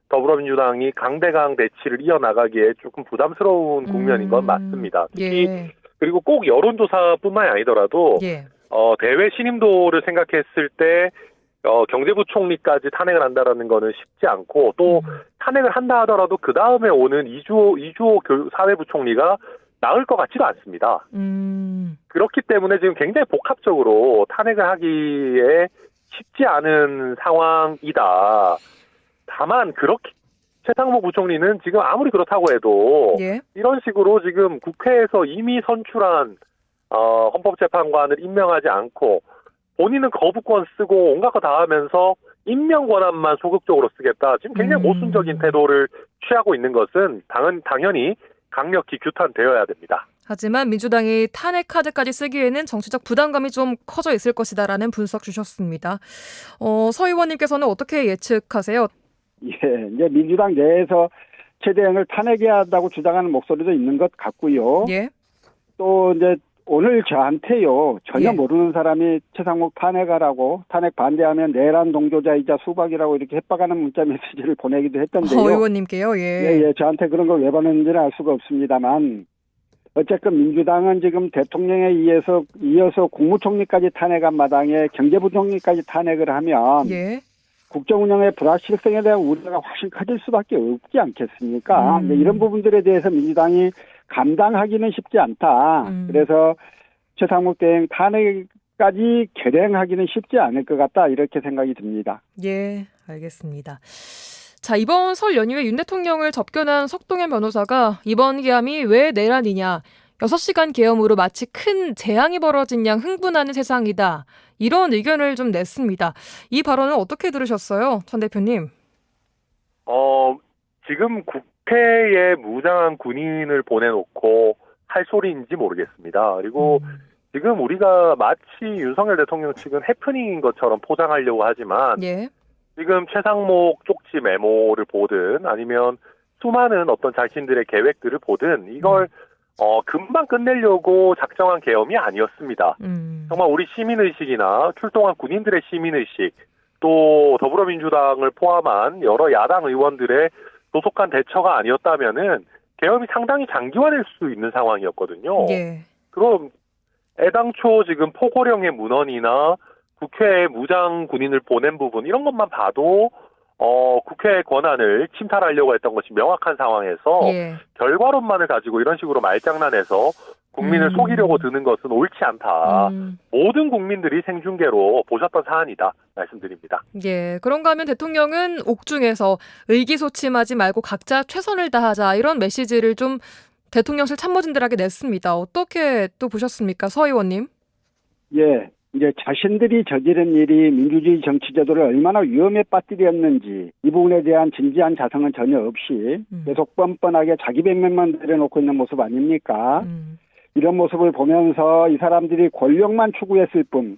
더불어민주당이 강대강 대치를 이어나가기에 조금 부담스러운 국면인 건 맞습니다. 특히 예. 그리고 꼭 여론조사뿐만이 아니더라도 예. 대외 신임도를 생각했을 때 경제부총리까지 탄핵을 한다라는 거는 쉽지 않고 또 탄핵을 한다 하더라도 그 다음에 오는 이주호 사회부총리가 나을 것 같지도 않습니다. 그렇기 때문에 지금 굉장히 복합적으로 탄핵을 하기에 쉽지 않은 상황이다. 다만 그렇게 최상목 부총리는 지금 아무리 그렇다고 해도 예. 이런 식으로 지금 국회에서 이미 선출한 헌법재판관을 임명하지 않고 본인은 거부권 쓰고 온갖 거 다 하면서 임명 권한만 소극적으로 쓰겠다. 지금 굉장히 모순적인 태도를 취하고 있는 것은 당연히 강력히 규탄되어야 됩니다. 하지만 민주당이 탄핵 카드까지 쓰기에는 정치적 부담감이 좀 커져 있을 것이다라는 분석 주셨습니다. 서 의원님께서는 어떻게 예측하세요? 예, 이제 민주당 내에서 최 대행을 탄핵해야 한다고 주장하는 목소리도 있는 것 같고요. 예. 또 이제 오늘 저한테요 전혀 예. 모르는 사람이 최상목 탄핵하라고 탄핵 반대하면 내란 동조자이자 수박이라고 이렇게 협박하는 문자 메시지를 보내기도 했던데요. 의원님께요. 예. 예, 저한테 그런 걸 왜 보냈는지는 알 수가 없습니다만 어쨌든 민주당은 지금 대통령에 이어서 국무총리까지 탄핵한 마당에 경제부총리까지 탄핵을 하면 예. 국정운영의 불확실성에 대한 우려가 훨씬 커질 수밖에 없지 않겠습니까? 이런 부분들에 대해서 민주당이 감당하기는 쉽지 않다. 그래서 최상목 대행 탄핵까지 결행하기는 쉽지 않을 것 같다. 이렇게 생각이 듭니다. 예, 알겠습니다. 자, 이번 설 연휴에 윤 대통령을 접견한 석동현 변호사가 이번 계엄이 왜 내란이냐, 6시간 계엄으로 마치 큰 재앙이 벌어진 양 흥분하는 세상이다. 이런 의견을 좀 냈습니다. 이 발언은 어떻게 들으셨어요, 천 대표님? 지금 국회에 무장한 군인을 보내놓고 할 소리인지 모르겠습니다. 그리고 지금 우리가 마치 윤석열 대통령 측은 해프닝인 것처럼 포장하려고 하지만 예. 지금 최상목 쪽지 메모를 보든 아니면 수많은 어떤 자신들의 계획들을 보든 이걸 금방 끝내려고 작정한 계엄이 아니었습니다. 정말 우리 시민의식이나 출동한 군인들의 시민의식 또 더불어민주당을 포함한 여러 야당 의원들의 조속한 대처가 아니었다면은 계엄이 상당히 장기화될 수 있는 상황이었거든요. 예. 그럼 애당초 지금 포고령의 문헌이나 국회에 무장 군인을 보낸 부분 이런 것만 봐도 국회의 권한을 침탈하려고 했던 것이 명확한 상황에서 예. 결과론만을 가지고 이런 식으로 말장난해서 국민을 속이려고 드는 것은 옳지 않다. 모든 국민들이 생중계로 보셨던 사안이다 말씀드립니다. 예, 그런가 하면 대통령은 옥중에서 의기소침하지 말고 각자 최선을 다하자 이런 메시지를 좀 대통령실 참모진들에게 냈습니다. 어떻게 또 보셨습니까, 서 의원님? 예, 이제 자신들이 저지른 일이 민주주의 정치 제도를 얼마나 위험에 빠뜨렸는지 이 부분에 대한 진지한 자성은 전혀 없이 계속 뻔뻔하게 자기 백면만 내려놓고 있는 모습 아닙니까? 이런 모습을 보면서 이 사람들이 권력만 추구했을 뿐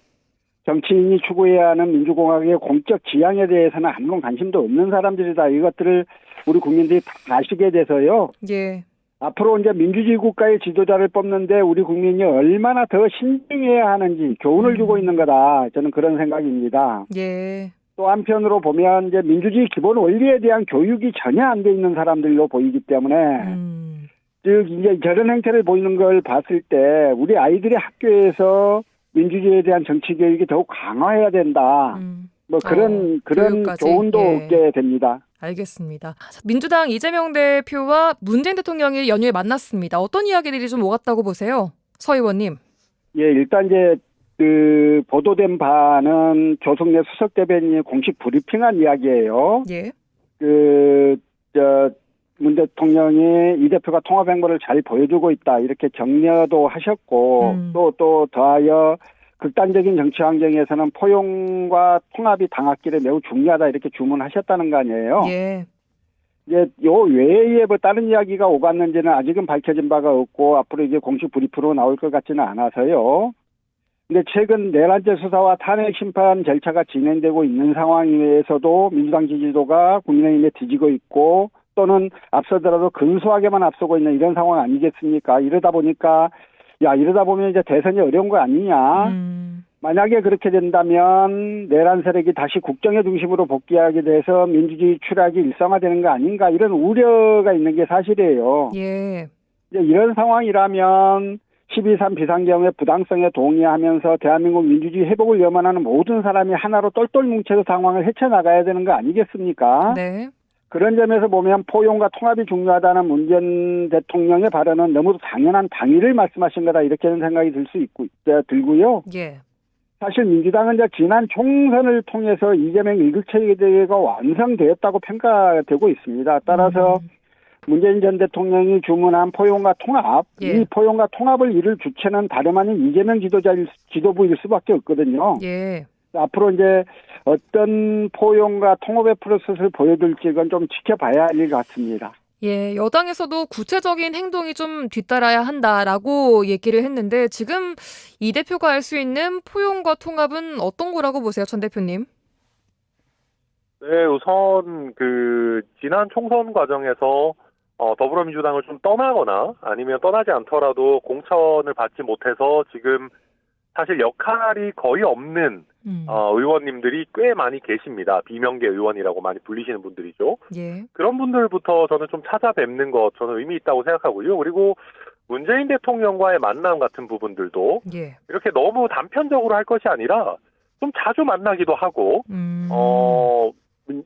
정치인이 추구해야 하는 민주공화국의 공적 지향에 대해서는 아무런 관심도 없는 사람들이다. 이것들을 우리 국민들이 다 아시게 돼서요. 예. 앞으로 이제 민주주의 국가의 지도자를 뽑는데 우리 국민이 얼마나 더 신중해야 하는지 교훈을 주고 있는 거다. 저는 그런 생각입니다. 예. 또 한편으로 보면 이제 민주주의 기본 원리에 대한 교육이 전혀 안 돼 있는 사람들로 보이기 때문에 즉 이제 저런 행태를 보이는 걸 봤을 때 우리 아이들이 학교에서 민주주의에 대한 정치 교육이 더욱 강화해야 된다. 뭐 그런 교육까지. 교훈도 예. 얻게 됩니다. 알겠습니다. 민주당 이재명 대표와 문재인 대통령이 연휴에 만났습니다. 어떤 이야기들이 좀 오갔다고 보세요? 서 의원님. 예, 일단 이제 그 보도된 바는 조성래 수석 대변인이 공식 브리핑한 이야기예요. 예. 문 대통령이 이 대표가 통합 행보를 잘 보여주고 있다 이렇게 격려도 하셨고 또 더하여 극단적인 정치 환경에서는 포용과 통합이 당학길에 매우 중요하다 이렇게 주문하셨다는 거 아니에요. 예. 이제 요 외에 뭐 다른 이야기가 오갔는지는 아직은 밝혀진 바가 없고 앞으로 이게 공식 브리프로 나올 것 같지는 않아서요. 근데 최근 내란죄 수사와 탄핵 심판 절차가 진행되고 있는 상황에서도 민주당 지지도가 국민의힘에 뒤지고 있고 또는 앞서더라도 근소하게만 앞서고 있는 이런 상황 아니겠습니까? 이러다 보면 이제 대선이 어려운 거 아니냐? 만약에 그렇게 된다면 내란 세력이 다시 국정의 중심으로 복귀하게 돼서 민주주의 추락이 일상화되는 거 아닌가? 이런 우려가 있는 게 사실이에요. 예. 이제 이런 상황이라면 12.3 비상경의 부당성에 동의하면서 대한민국 민주주의 회복을 염원하는 모든 사람이 하나로 똘똘 뭉쳐서 상황을 헤쳐나가야 되는 거 아니겠습니까? 네. 그런 점에서 보면 포용과 통합이 중요하다는 문재인 대통령의 발언은 너무도 당연한 당위를 말씀하신 거다 이렇게는 생각이 들고요. 예. 사실 민주당은 이제 지난 총선을 통해서 이재명 일극체계가 완성되었다고 평가되고 있습니다. 따라서 문재인 전 대통령이 주문한 포용과 통합, 예. 이 포용과 통합을 이룰 주체는 다름 아닌 이재명 지도부일 수밖에 없거든요. 예. 앞으로 이제 어떤 포용과 통합의 프로세스를 보여줄지 이건 좀 지켜봐야 할 일 같습니다. 예, 여당에서도 구체적인 행동이 좀 뒤따라야 한다라고 얘기를 했는데 지금 이 대표가 할 수 있는 포용과 통합은 어떤 거라고 보세요, 전 대표님? 네, 우선 지난 총선 과정에서 더불어민주당을 좀 떠나거나 아니면 떠나지 않더라도 공천을 받지 못해서 지금 사실 역할이 거의 없는 의원님들이 꽤 많이 계십니다. 비명계 의원이라고 많이 불리시는 분들이죠. 예. 그런 분들부터 저는 좀 찾아뵙는 것 저는 의미 있다고 생각하고요. 그리고 문재인 대통령과의 만남 같은 부분들도 예. 이렇게 너무 단편적으로 할 것이 아니라 좀 자주 만나기도 하고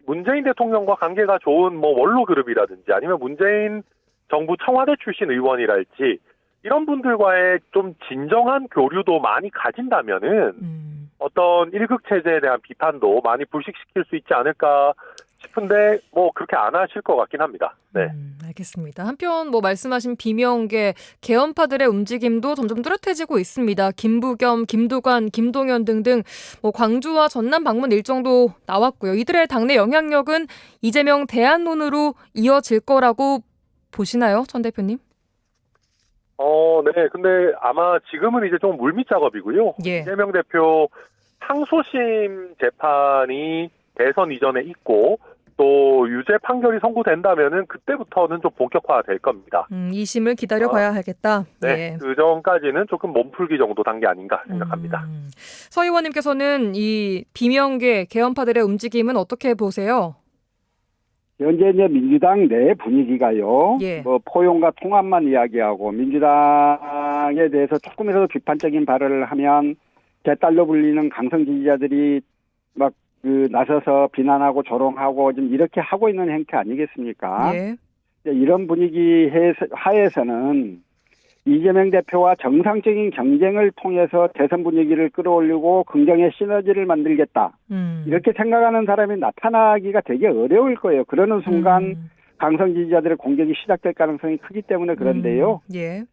문재인 대통령과 관계가 좋은 원로 그룹이라든지 아니면 문재인 정부 청와대 출신 의원이랄지 이런 분들과의 좀 진정한 교류도 많이 가진다면은 어떤 일극체제에 대한 비판도 많이 불식시킬 수 있지 않을까 싶은데 그렇게 안 하실 것 같긴 합니다. 네. 알겠습니다. 한편 말씀하신 비명계 개헌파들의 움직임도 점점 뚜렷해지고 있습니다. 김부겸, 김두관, 김동연 등등 광주와 전남 방문 일정도 나왔고요. 이들의 당내 영향력은 이재명 대안론으로 이어질 거라고 보시나요, 전 대표님? 네. 근데 아마 지금은 이제 좀 물밑 작업이고요. 예. 이재명 대표 항소심 재판이 대선 이전에 있고 또 유죄 판결이 선고된다면은 그때부터는 좀 본격화될 겁니다. 2심을 기다려봐야 하겠다. 네. 예. 그 전까지는 조금 몸풀기 정도 단계 아닌가 생각합니다. 서 의원님께서는 이 비명계 개헌파들의 움직임은 어떻게 보세요? 현재 이제 민주당 내 분위기가요. 예. 포용과 통합만 이야기하고 민주당에 대해서 조금이라도 비판적인 발언을 하면 개딸로 불리는 강성 지지자들이 나서서 비난하고 조롱하고 좀 이렇게 하고 있는 행태 아니겠습니까? 예. 이런 분위기 하에서는 이재명 대표와 정상적인 경쟁을 통해서 대선 분위기를 끌어올리고 긍정의 시너지를 만들겠다. 이렇게 생각하는 사람이 나타나기가 되게 어려울 거예요. 그러는 순간 강성 지지자들의 공격이 시작될 가능성이 크기 때문에 그런데요. 예.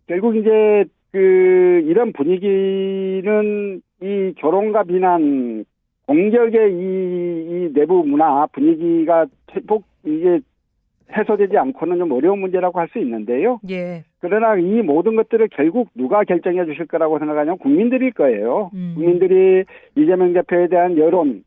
결국 이제 이런 분위기는 이 결혼과 비난, 공격의 이 내부 문화 분위기가 이게 해소되지 않고는 좀 어려운 문제라고 할 수 있는데요. 예. 그러나 이 모든 것들을 결국 누가 결정해 주실 거라고 생각하냐면 국민들일 거예요. 국민들이 이재명 대표에 대한 여론,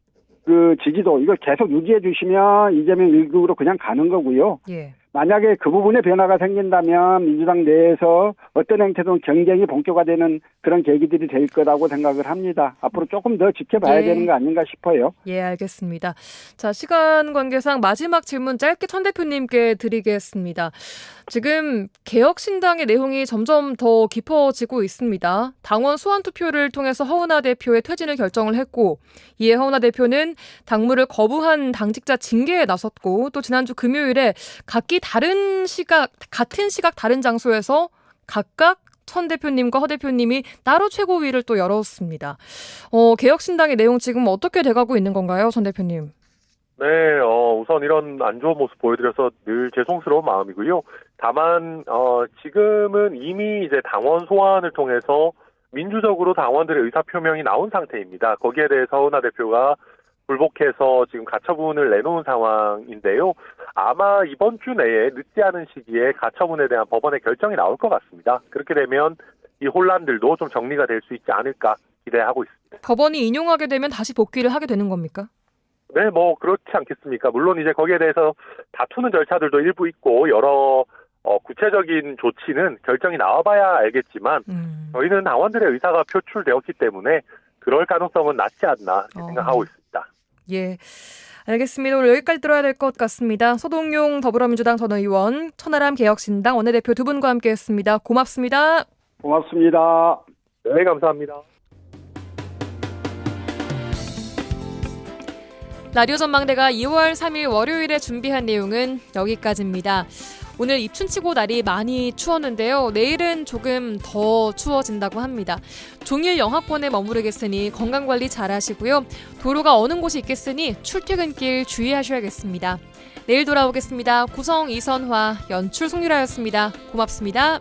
지지도 이걸 계속 유지해 주시면 이재명 1국으로 그냥 가는 거고요. 예. 만약에 그 부분에 변화가 생긴다면 민주당 내에서 어떤 형태든 경쟁이 본격화되는 그런 계기들이 될 거라고 생각을 합니다. 앞으로 조금 더 지켜봐야 예. 되는 거 아닌가 싶어요. 예, 알겠습니다. 자, 시간 관계상 마지막 질문 짧게 천 대표님께 드리겠습니다. 지금 개혁신당의 내용이 점점 더 깊어지고 있습니다. 당원 소환 투표를 통해서 허은하 대표의 퇴진을 결정을 했고, 이에 허은하 대표는 당무를 거부한 당직자 징계에 나섰고, 또 지난주 금요일에 같은 시각 다른 장소에서 각각 천 대표님과 허 대표님이 따로 최고위를 또 열었습니다. 개혁신당의 내용 지금 어떻게 돼가고 있는 건가요, 천 대표님? 네, 우선 이런 안 좋은 모습 보여드려서 늘 죄송스러운 마음이고요. 다만, 지금은 이미 이제 당원 소환을 통해서 민주적으로 당원들의 의사표명이 나온 상태입니다. 거기에 대해서 허은하 대표가 불복해서 지금 가처분을 내놓은 상황인데요. 아마 이번 주 내에 늦지 않은 시기에 가처분에 대한 법원의 결정이 나올 것 같습니다. 그렇게 되면 이 혼란들도 좀 정리가 될 수 있지 않을까 기대하고 있습니다. 법원이 인용하게 되면 다시 복귀를 하게 되는 겁니까? 네, 뭐 그렇지 않겠습니까? 물론 이제 거기에 대해서 다투는 절차들도 일부 있고 여러 구체적인 조치는 결정이 나와봐야 알겠지만 저희는 당원들의 의사가 표출되었기 때문에 그럴 가능성은 낮지 않나 생각하고 있습니다. 예, 알겠습니다. 오늘 여기까지 들어야 될 것 같습니다. 서동용 더불어민주당 전 의원, 천하람 개혁신당 원내대표 두 분과 함께했습니다. 고맙습니다. 고맙습니다. 네, 감사합니다. 라디오 전망대가 2월 3일 월요일에 준비한 내용은 여기까지입니다. 오늘 입춘치고 날이 많이 추웠는데요. 내일은 조금 더 추워진다고 합니다. 종일 영하권에 머무르겠으니 건강관리 잘 하시고요. 도로가 어는 곳이 있겠으니 출퇴근길 주의하셔야겠습니다. 내일 돌아오겠습니다. 구성 이선화, 연출 송유라였습니다. 고맙습니다.